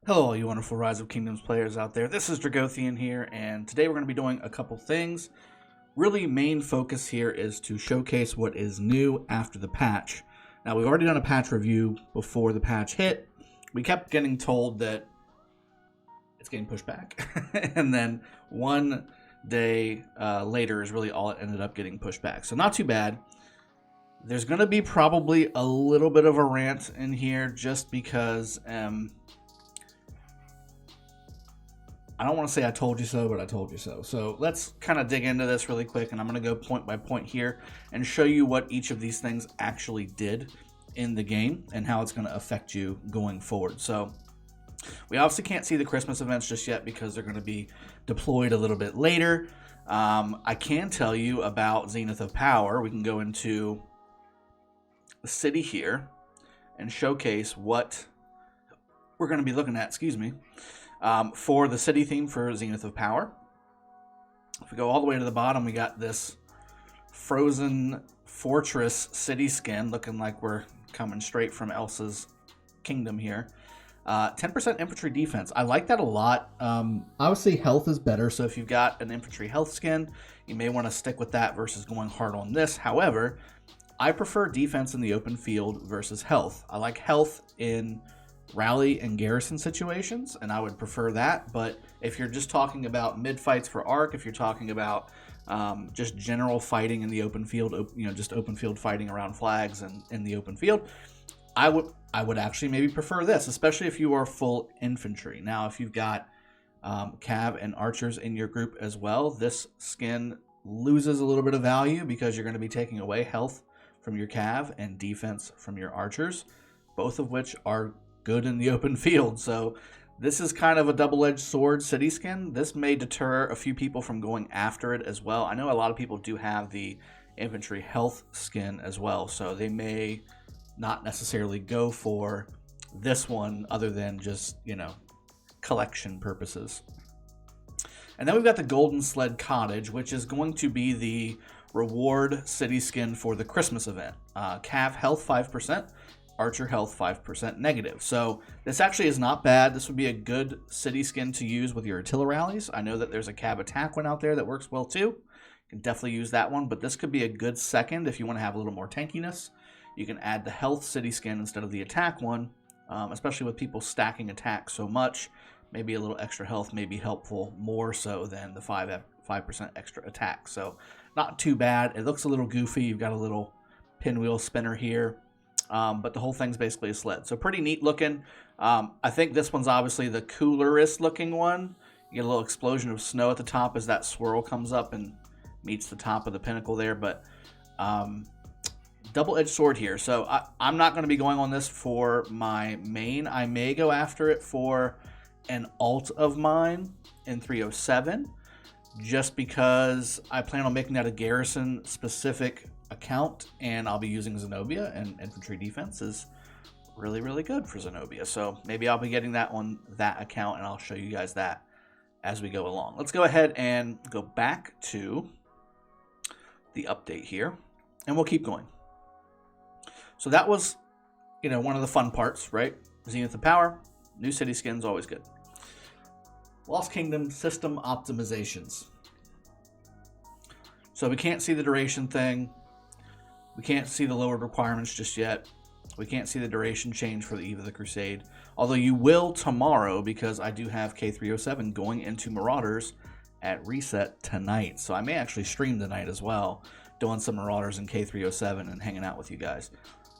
Hello, all you wonderful Rise of Kingdoms players out there. This is Dragothien here, and today we're going to be doing a couple things. Really, main focus here is to showcase what is new after the patch. Now, we've already done a patch review before the patch hit. We kept getting told that it's getting pushed back, and then one day later is really all it ended up getting pushed back. So not too bad. There's going to be probably a little bit of a rant in here just because... I don't want to say I told you so, but I told you so. So let's kind of dig into this really quick, and I'm going to go point by point here and show you what each of these things actually did in the game and how it's going to affect you going forward. So we obviously can't see the Christmas events just yet because they're going to be deployed a little bit later. I can tell you about Zenith of Power. We can go into the city here and showcase what we're going to be looking at, for the city theme for Zenith of Power. If we go all the way to the bottom, we got this frozen fortress city skin looking like we're coming straight from Elsa's kingdom here. 10% infantry defense. I like that a lot. Obviously, health is better, so if you've got an infantry health skin, you may want to stick with that versus going hard on this. However, I prefer defense in the open field versus health. I like health in rally and garrison situations, and I would prefer that. But if you're just talking about mid fights for arc, if you're talking about just general fighting in the open field, just open field fighting around flags and in the open field, I would actually maybe prefer this, especially if you are full infantry. Now, if you've got cav and archers in your group as well, this skin loses a little bit of value because you're going to be taking away health from your cav and defense from your archers, both of which are good in the open field. So this is kind of a double-edged sword city skin. This may deter a few people from going after it as well. I know a lot of people do have the infantry health skin as well, so they may not necessarily go for this one other than just, collection purposes. And then we've got the Golden Sled Cottage, which is going to be the reward city skin for the Christmas event. Cav health 5%. Archer health 5% negative. So this actually is not bad. This would be a good city skin to use with your artillery rallies. I know that there's a cab attack one out there that works well too. You can definitely use that one, but this could be a good second if you want to have a little more tankiness. You can add the health city skin instead of the attack one, especially with people stacking attacks so much. Maybe a little extra health may be helpful more so than the 5% extra attack. So not too bad. It looks a little goofy. You've got a little pinwheel spinner here. But the whole thing's basically a sled. So pretty neat looking. I think this one's obviously the coolerest looking one. You get a little explosion of snow at the top as that swirl comes up and meets the top of the pinnacle there. But double-edged sword here. So I'm not going to be going on this for my main. I may go after it for an alt of mine in 307. Just because I plan on making that a Garrison specific account, and I'll be using Zenobia, and infantry defense is really, really good for Zenobia. So maybe I'll be getting that on that account, and I'll show you guys that as we go along. Let's go ahead and go back to the update here, and we'll keep going. So that was, one of the fun parts, right? Zenith of Power, new city skins, always good. Lost Kingdom system optimizations. So we can't see the duration thing. We can't see the lowered requirements just yet. We can't see the duration change for the Eve of the Crusade. Although you will tomorrow, because I do have K307 going into Marauders at reset tonight. So I may actually stream tonight as well, doing some Marauders in K307 and hanging out with you guys.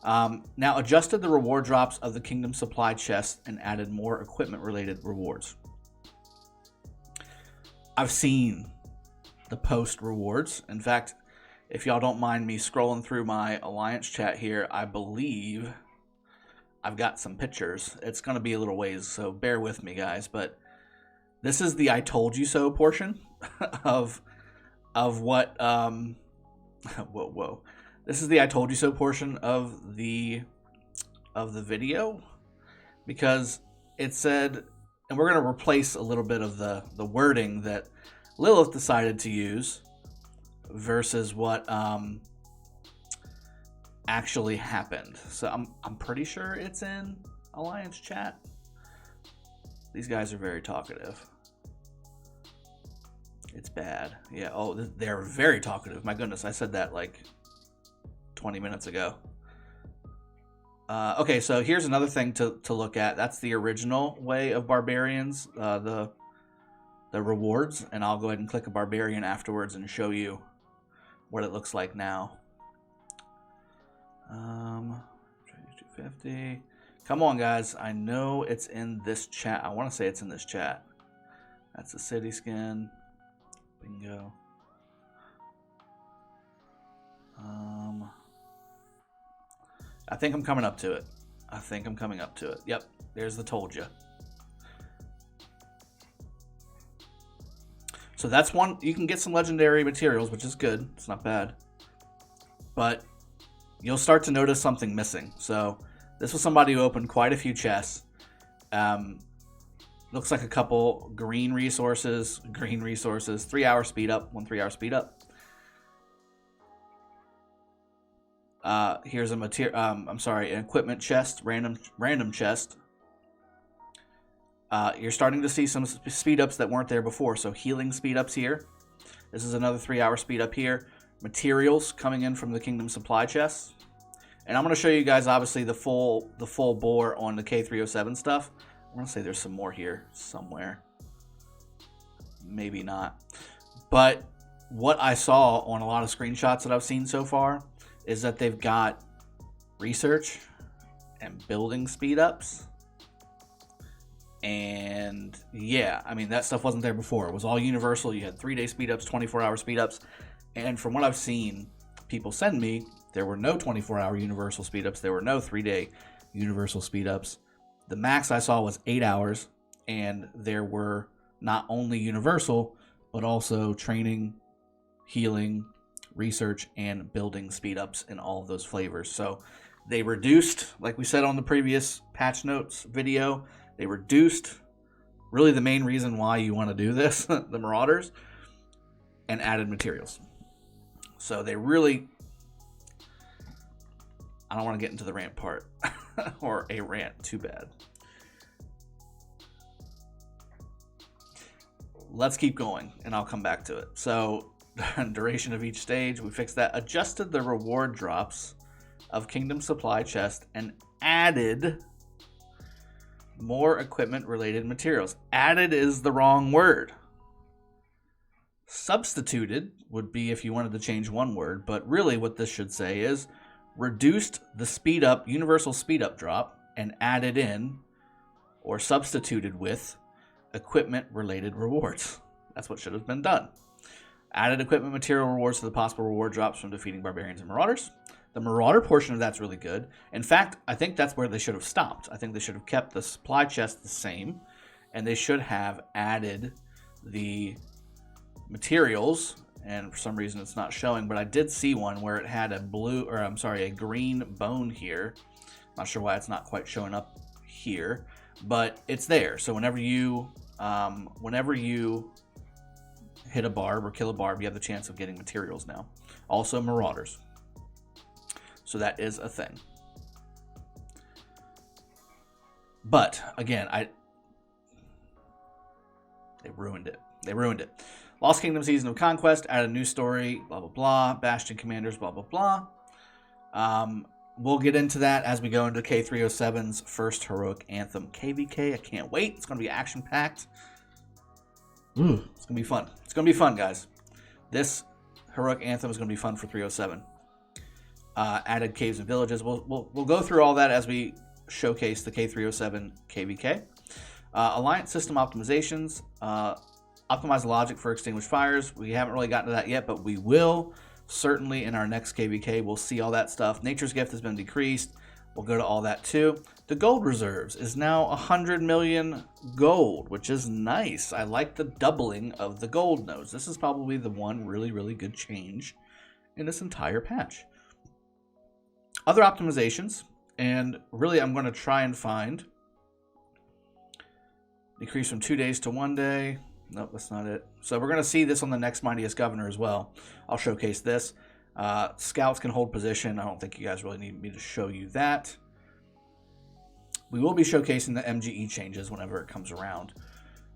Now adjusted the reward drops of the Kingdom Supply chest and added more equipment-related rewards. I've seen the post rewards. In fact, if y'all don't mind me scrolling through my Alliance chat here, I believe I've got some pictures. It's going to be a little ways, so bear with me, guys. But this is the I told you so portion of what... whoa. This is the I told you so portion of the video, because it said, and we're going to replace a little bit of the wording that Lilith decided to use versus what actually happened. So I'm pretty sure it's in Alliance chat. These guys are very talkative. It's bad. Yeah, oh, they're very talkative. My goodness, I said that like 20 minutes ago. Okay, so here's another thing to look at. That's the original way of barbarians, the rewards. And I'll go ahead and click a barbarian afterwards and show you what it looks like now. 250. Come on, guys. I know it's in this chat. I want to say it's in this chat. That's the city skin. Bingo. I think I'm coming up to it. Yep, there's the told you. So that's one. You can get some legendary materials, which is good. It's not bad. But you'll start to notice something missing. So this was somebody who opened quite a few chests. Looks like a couple green resources. 3-hour speed up, 1 3-hour speed up. Here's a an equipment chest, random chest. You're starting to see some speed ups that weren't there before. So healing speed ups here. This is another 3-hour speed up here. Materials coming in from the Kingdom supply chests. And I'm going to show you guys obviously the full bore on the K307 stuff. I want to say there's some more here somewhere. Maybe not. But what I saw on a lot of screenshots that I've seen so far is that they've got research and building speed ups. And yeah, I mean, that stuff wasn't there before. It was all universal. You had 3-day speed ups, 24-hour speed ups. And from what I've seen people send me, there were no 24-hour universal speed ups. There were no 3-day universal speed ups. The max I saw was 8 hours. And there were not only universal, but also training, healing, research, and building speed ups in all of those flavors. So they reduced, like we said on the previous patch notes video, they reduced really the main reason why you want to do this, the Marauders, and added materials. So they really, I don't want to get into the rant part, or a rant, too bad. Let's keep going, and I'll come back to it. So, duration of each stage, we fixed that. Adjusted the reward drops of Kingdom Supply Chest and added more equipment-related materials. Added is the wrong word. Substituted would be if you wanted to change one word, but really what this should say is reduced the speed up, universal speed up drop, and added in, or substituted with, equipment-related rewards. That's what should have been done. Added equipment material rewards to the possible reward drops from defeating barbarians and marauders. The marauder portion of that's really good. In fact, I think that's where they should have stopped. I think they should have kept the supply chest the same, and they should have added the materials. And for some reason it's not showing, but I did see one where it had a green bone here. Not sure why it's not quite showing up here, but it's there. So whenever you hit a barb or kill a barb, you have the chance of getting materials now. Also marauders. So that is a thing. But again, they ruined it. Lost Kingdom Season of Conquest, added a new story, blah, blah, blah. Bastion Commanders, blah, blah, blah. We'll get into that as we go into K307's first Heroic Anthem KVK. I can't wait. It's going to be action-packed. It's going to be fun. It's going to be fun, guys. This Heroic Anthem is going to be fun for 307. Added caves and villages. We'll go through all that as we showcase the K307 KVK. Alliance system optimizations. Optimize the logic for extinguished fires. We haven't really gotten to that yet, but we will. Certainly in our next KVK, we'll see all that stuff. Nature's Gift has been decreased. We'll go to all that too. The gold reserves is now 100 million gold, which is nice. I like the doubling of the gold nodes. This is probably the one really, really good change in this entire patch. Other optimizations, and really I'm going to try and find decrease from 2 days to 1 day. Nope, that's not it. So we're going to see this on the next Mightiest Governor as well. I'll showcase this. Scouts can hold position. I don't think you guys really need me to show you that. We will be showcasing the MGE changes whenever it comes around.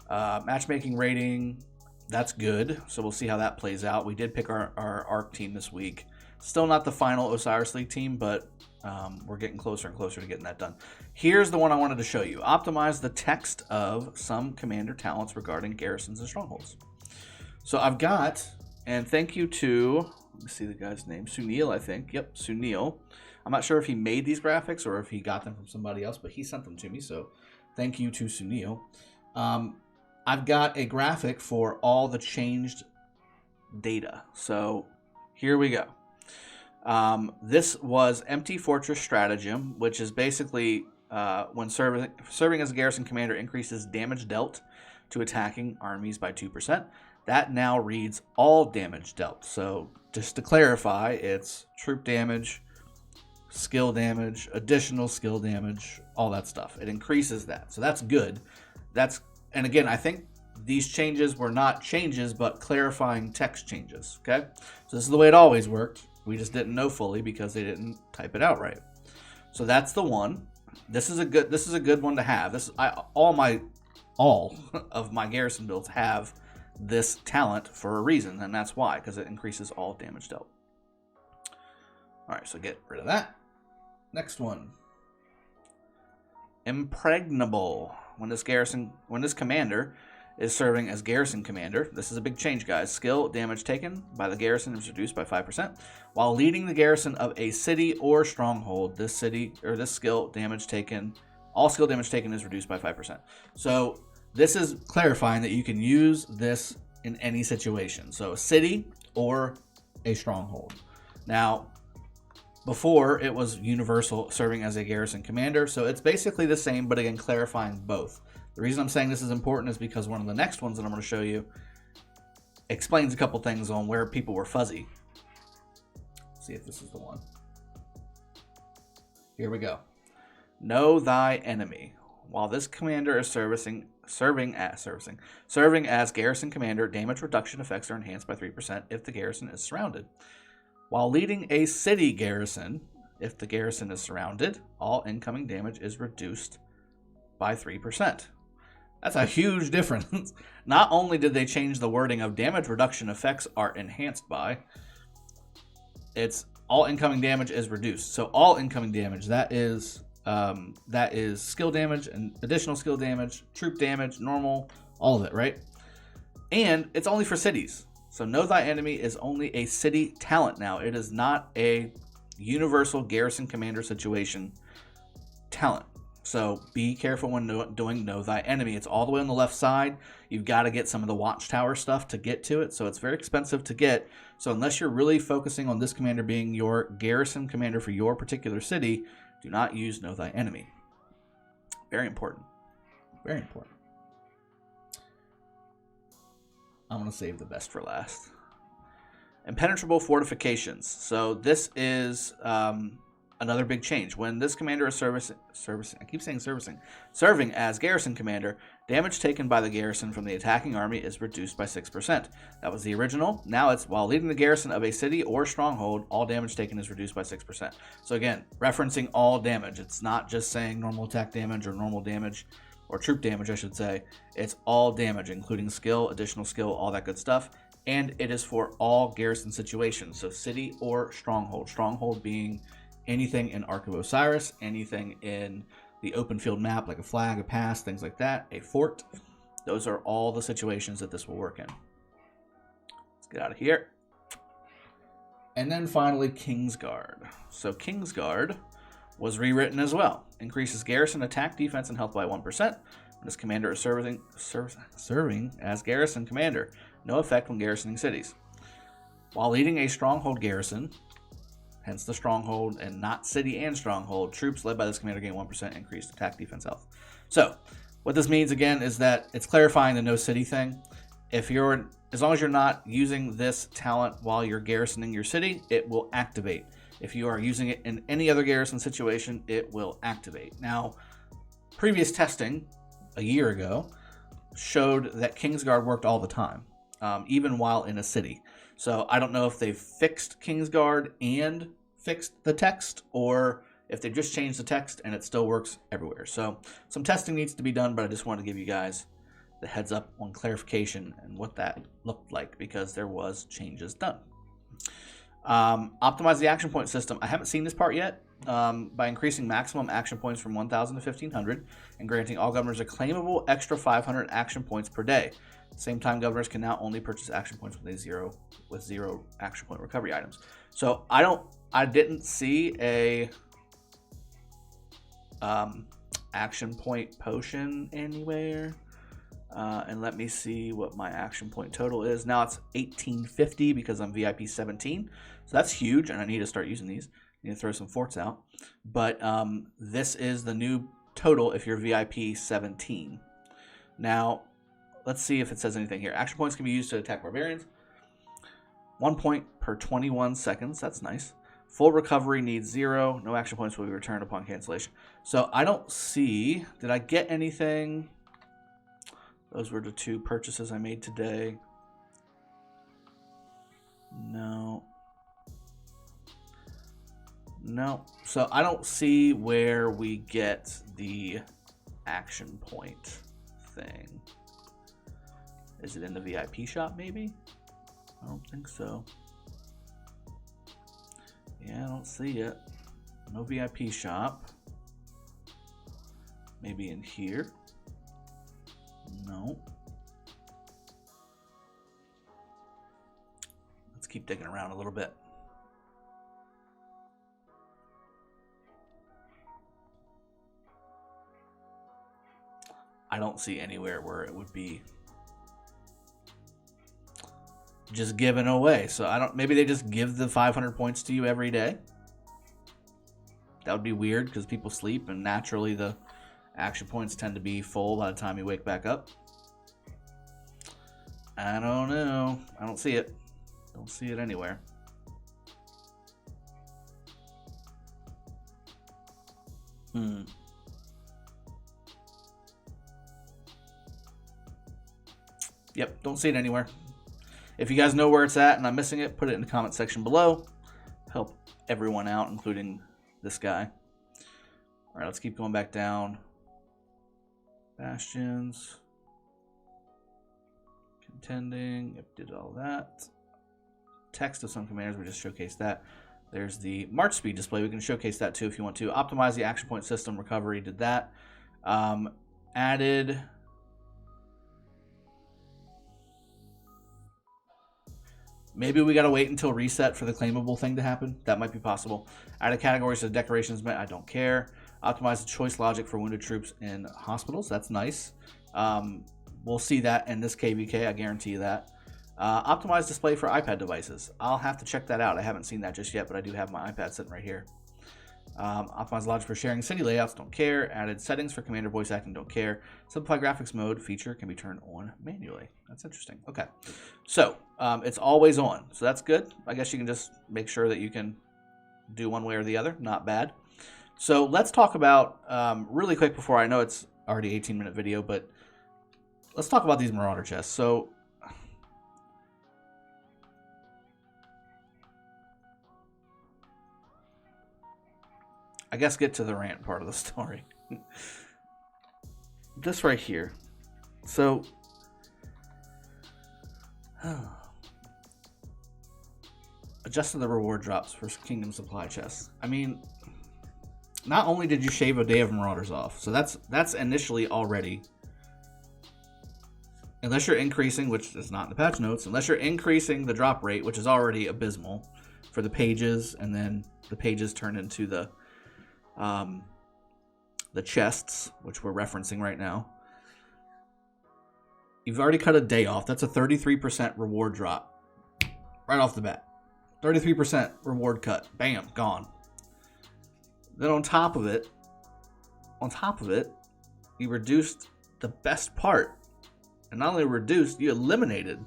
Matchmaking rating, that's good. So we'll see how that plays out. We did pick our ARC team this week. Still not the final Osiris League team, but we're getting closer and closer to getting that done. Here's the one I wanted to show you. Optimize the text of some commander talents regarding garrisons and strongholds. So I've got, and thank you to, let me see the guy's name, Sunil, I think. Yep, Sunil. I'm not sure if he made these graphics or if he got them from somebody else, but he sent them to me, so thank you to Sunil. I've got a graphic for all the changed data. So here we go. This was Empty Fortress Stratagem, which is basically when serving as a garrison commander increases damage dealt to attacking armies by 2%. That now reads all damage dealt. So just to clarify, it's troop damage, skill damage, additional skill damage, all that stuff. It increases that. So that's good. And again, I think these changes were not changes, but clarifying text changes. Okay? So this is the way it always worked. We just didn't know fully because they didn't type it out right. So that's the one. This is a good one to have. All of my garrison builds have this talent for a reason, and that's why, because it increases all damage dealt. All right, so get rid of that. Next one. Impregnable. When this commander is serving as garrison commander, this is a big change, guys. Skill damage taken by the garrison is reduced by 5%. While leading the garrison of a city or stronghold, this skill damage taken, all skill damage taken is reduced by 5%. So this is clarifying that you can use this in any situation. So a city or a stronghold. Now, before it was universal serving as a garrison commander, so it's basically the same, but again, clarifying both. The reason I'm saying this is important is because one of the next ones that I'm going to show you explains a couple things on where people were fuzzy. Let's see if this is the one. Here we go. Know thy enemy. While this commander is serving as garrison commander, damage reduction effects are enhanced by 3% if the garrison is surrounded. While leading a city garrison, if the garrison is surrounded, all incoming damage is reduced by 3%. That's a huge difference. Not only did they change the wording of damage reduction effects are enhanced by, it's all incoming damage is reduced. So all incoming damage, that is skill damage and additional skill damage, troop damage, normal, all of it, right? And it's only for cities. So Know Thy Enemy is only a city talent now. It is not a universal garrison commander situation talent. So be careful when doing Know Thy Enemy. It's all the way on the left side. You've got to get some of the watchtower stuff to get to it. So it's very expensive to get. So unless you're really focusing on this commander being your garrison commander for your particular city, do not use Know Thy Enemy. Very important. Very important. I'm going to save the best for last. Impenetrable fortifications. So this is another big change. When this commander is serving as garrison commander, damage taken by the garrison from the attacking army is reduced by 6%. That was the original. Now it's while leading the garrison of a city or stronghold, all damage taken is reduced by 6%. So again, referencing all damage. It's not just saying normal attack damage or normal damage, or troop damage, I should say. It's all damage, including skill, additional skill, all that good stuff. And it is for all garrison situations. So city or stronghold. Stronghold being anything in Ark of Osiris, anything in the open field map, like a flag, a pass, things like that, a fort. Those are all the situations that this will work in. Let's get out of here. And then finally, Kingsguard. So Kingsguard was rewritten as well. Increases garrison attack, defense, and health by 1%. When this commander is serving as garrison commander. No effect when garrisoning cities. While leading a stronghold garrison, hence the stronghold and not city and stronghold, troops led by this commander gain 1% increased attack, defense, health. So what this means again is that it's clarifying the no city thing. As long as you're not using this talent while you're garrisoning your city, it will activate. If you are using it in any other garrison situation, it will activate. Now, previous testing a year ago showed that Kingsguard worked all the time, even while in a city. So I don't know if they've fixed Kingsguard and fixed the text, or if they just change the text and it still works everywhere. So some testing needs to be done, but I just wanted to give you guys the heads up on clarification and what that looked like, because there was changes done. Optimize the action point system. I haven't seen this part yet. By increasing maximum action points from 1,000 to 1,500 and granting all governors a claimable extra 500 action points per day. At the same time, governors can now only purchase action points with zero action point recovery items. So I didn't see a action point potion anywhere. And let me see what my action point total is. Now it's 1850 because I'm VIP 17. So that's huge, and I need to start using these. I need to throw some forts out. But this is the new total if you're VIP 17. Now, let's see if it says anything here. Action points can be used to attack barbarians. 1 point per 21 seconds. That's nice. Full recovery needs 0. No action points will be returned upon cancellation. So I don't see... Did I get anything... Those were the 2 purchases I made today. No. No. So I don't see where we get the action point thing. Is it in the VIP shop maybe? I don't think so. Yeah, I don't see it. No VIP shop. Maybe in here. No. Let's keep digging around a little bit. I don't see anywhere where it would be just given away. So I don't, maybe they just give the 500 points to you every day. That would be weird because people sleep and naturally the action points tend to be full by the time you wake back up. I don't know. I don't see it. Don't see it anywhere. Yep, don't see it anywhere. If you guys know where it's at and I'm missing it, put it in the comment section below. Help everyone out, including this guy. All right, let's keep going back down. Bastions. Contending. Yep, did all that. Text of some commanders, we just showcased that. There's the March speed display. We can showcase that too if you want to. Optimize the action point system. Recovery, did that. Added... Maybe we got to wait until reset for the claimable thing to happen. That might be possible. Added categories to decorations met. I don't care. Optimize the choice logic for wounded troops in hospitals. That's nice. We'll see that in this KVK. I guarantee you that. Optimize display for iPad devices. I'll have to check that out. I haven't seen that just yet, but I do have my iPad sitting right here. Optimize logic for sharing city layouts. Don't care. Added settings for commander voice acting. Don't care. Simplify graphics mode feature can be turned on manually. That's interesting. Okay. So it's always on. So that's good. I guess you can just make sure that you can do one way or the other. Not bad. So let's talk about, really quick before, I know it's already 18-minute video, but let's talk about these Marauder chests. So I guess get to the rant part of the story. This right here. So adjusted the reward drops for Kingdom supply chests. I mean, not only did you shave a day of Marauders off, so that's initially already, unless you're increasing, which is not in the patch notes, unless you're increasing the drop rate, which is already abysmal for the pages, and then the pages turn into the chests, which we're referencing right now. You've already cut a day off. That's a 33% reward drop right off the bat. 33% reward cut. Bam, gone. Then on top of it, you reduced the best part. And not only reduced, you eliminated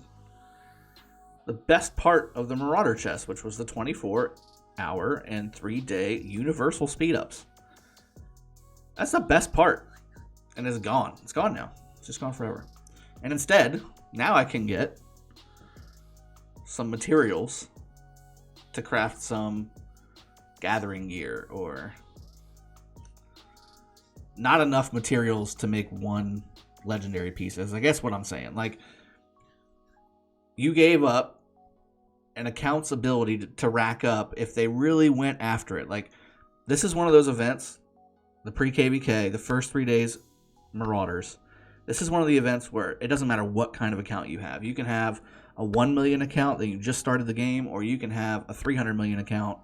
the best part of the Marauder chest, which was the 24-hour and 3-day universal speed ups. That's the best part. And it's gone. It's gone now. It's just gone forever. And instead, now I can get some materials to craft some gathering gear or not enough materials to make one legendary piece. Is I guess what I'm saying. Like, you gave up an account's ability to rack up if they really went after it. Like, this is one of those events, the pre-KVK, the first 3 days, Marauders. This is one of the events where it doesn't matter what kind of account you have. You can have a 1 million account that you just started the game, or you can have a 300 million account.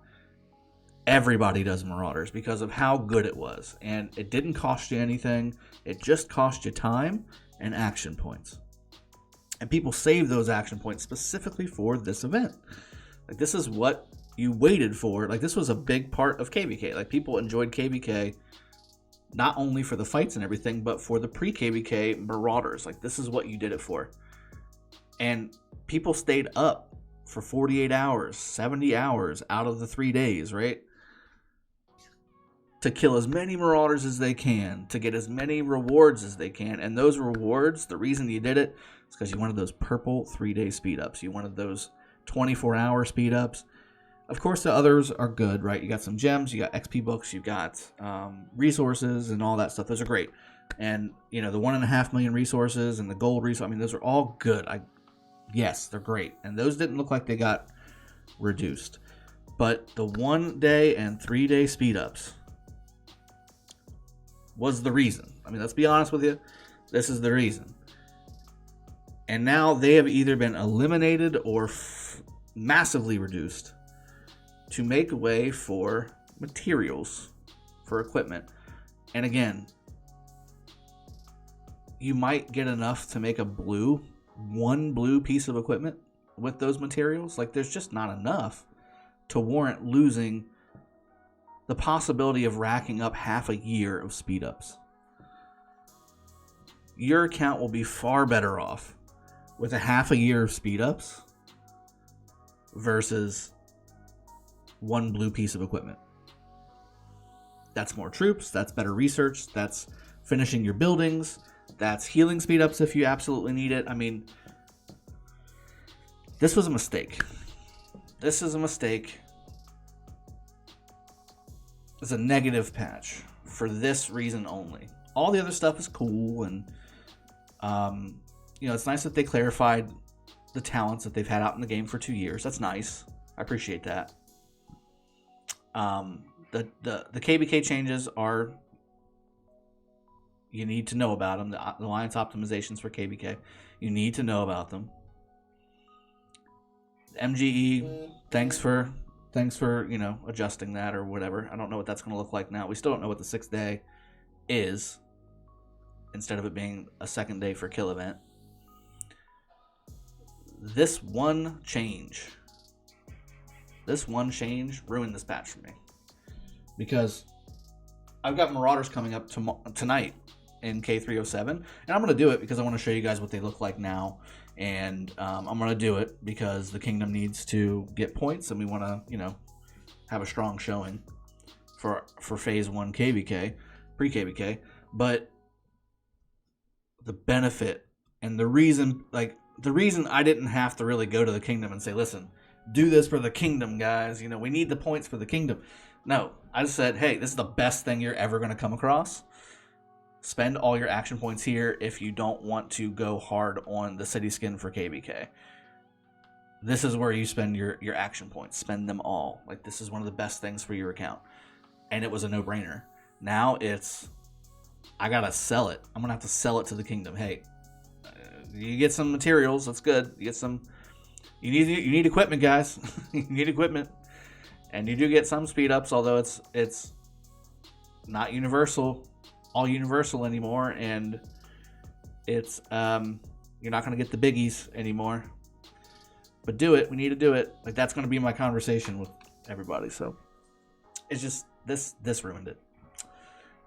Everybody does Marauders because of how good it was. And it didn't cost you anything. It just cost you time and action points. And people save those action points specifically for this event. Like, this is what you waited for. Like, this was a big part of KVK. Like, people enjoyed KVK not only for the fights and everything, but for the pre-KVK Marauders. Like, this is what you did it for. And people stayed up for 48 hours, 70 hours out of the 3 days, right? To kill as many Marauders as they can, to get as many rewards as they can. And those rewards, the reason you did it is because you wanted those purple 3-day speed ups. You wanted those 24-hour speed ups. Of course, the others are good, right? You got some gems, you got XP books, you got resources and all that stuff. Those are great. And, you know, the 1.5 million resources and the gold resources, I mean, those are all good. Yes, they're great. And those didn't look like they got reduced. But the 1 day and 3 day speed ups was the reason. I mean, let's be honest with you. This is the reason. And now they have either been eliminated or massively reduced to make way for materials, for equipment. And again, you might get enough to make one blue piece of equipment with those materials. Like, there's just not enough to warrant losing the possibility of racking up half a year of speed ups. Your account will be far better off with a half a year of speed ups versus one blue piece of equipment. That's more troops, that's better research, that's finishing your buildings, that's healing speed ups if you absolutely need it. I mean, this was a mistake. This is a mistake. It's a negative patch for this reason only. All the other stuff is cool, and it's nice that they clarified the talents that they've had out in the game for 2 years. That's nice. I appreciate that. The KVK changes are, you need to know about them. The alliance optimizations for KVK, you need to know about them. MGE, thanks for adjusting that or whatever. I don't know what that's going to look like now. We still don't know what the 6th day is, instead of it being a 2nd day for kill event. This one change ruined this patch for me, because I've got Marauders coming up tonight in K307, and I'm going to do it because I want to show you guys what they look like now. And I'm going to do it because the kingdom needs to get points, and we want to, have a strong showing for phase 1 KVK, pre-KVK. But the benefit and the reason I didn't have to really go to the kingdom and say, listen, do this for the kingdom, guys. We need the points for the kingdom. No, I just said, hey, this is the best thing you're ever going to come across. Spend all your action points here if you don't want to go hard on the city skin for KVK. This is where you spend your action points. Spend them all. Like, this is one of the best things for your account. And it was a no-brainer. Now I gotta sell it. I'm gonna have to sell it to the kingdom. Hey, you get some materials. That's good. You need equipment, guys. You need equipment. And you do get some speed ups, although it's not universal. All universal anymore, and it's you're not going to get the biggies anymore, but do it. We need to do it. Like, that's going to be my conversation with everybody. So it's just this ruined it.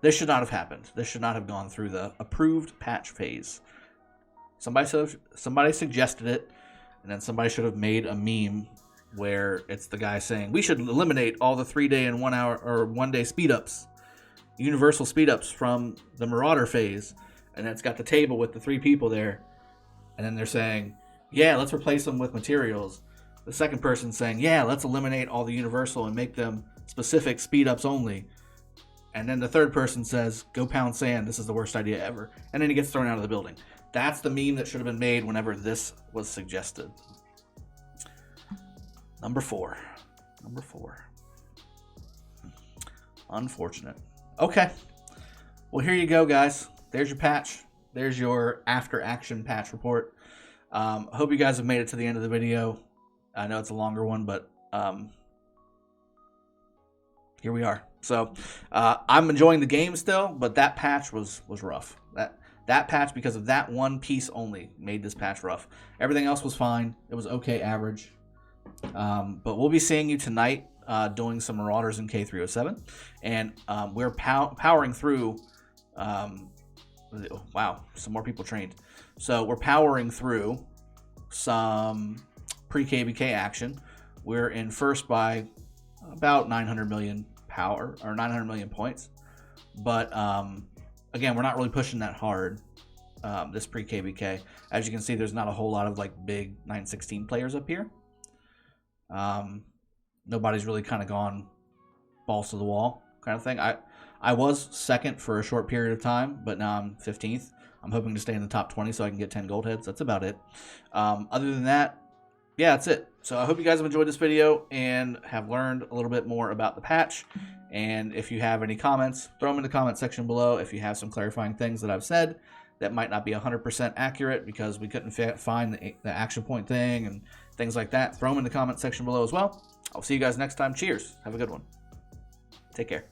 This should not have happened. This should not have gone through the approved patch phase. Somebody suggested it, and then somebody should have made a meme where it's the guy saying we should eliminate all the 3 day and 1 hour or 1 day speed ups, universal speed ups from the Marauder phase, and it's got the table with the 3 people there, and then they're saying, yeah, let's replace them with materials. The second person saying, yeah, let's eliminate all the universal and make them specific speed ups only. And then the third person says, go pound sand, this is the worst idea ever. And then he gets thrown out of the building. That's the meme that should have been made whenever this was suggested. Number 4. Number 4. Unfortunate. Okay. Well, here you go, guys. There's your patch. There's your after action patch report. I hope you guys have made it to the end of the video. I know it's a longer one, but here we are. So I'm enjoying the game still, but that patch was rough. That patch, because of that one piece only, made this patch rough. Everything else was fine. It was okay average. But we'll be seeing you tonight doing some Marauders in K307. And we're powering through... wow, some more people trained. So we're powering through some pre-KBK action. We're in first by about 900 million power, or 900 million points. But again, we're not really pushing that hard this pre-KBK. As you can see, there's not a whole lot of like big 916 players up here. Nobody's really kind of gone balls to the wall kind of thing. I was second for a short period of time, but now I'm 15th. I'm hoping to stay in the top 20 so I can get 10 gold heads. That's about it. Other than that, yeah, that's it. So I hope you guys have enjoyed this video and have learned a little bit more about the patch. And if you have any comments, throw them in the comment section below. If you have some clarifying things that I've said that might not be 100% accurate because we couldn't find the action point thing and things like that, throw them in the comment section below as well. I'll see you guys next time. Cheers. Have a good one. Take care.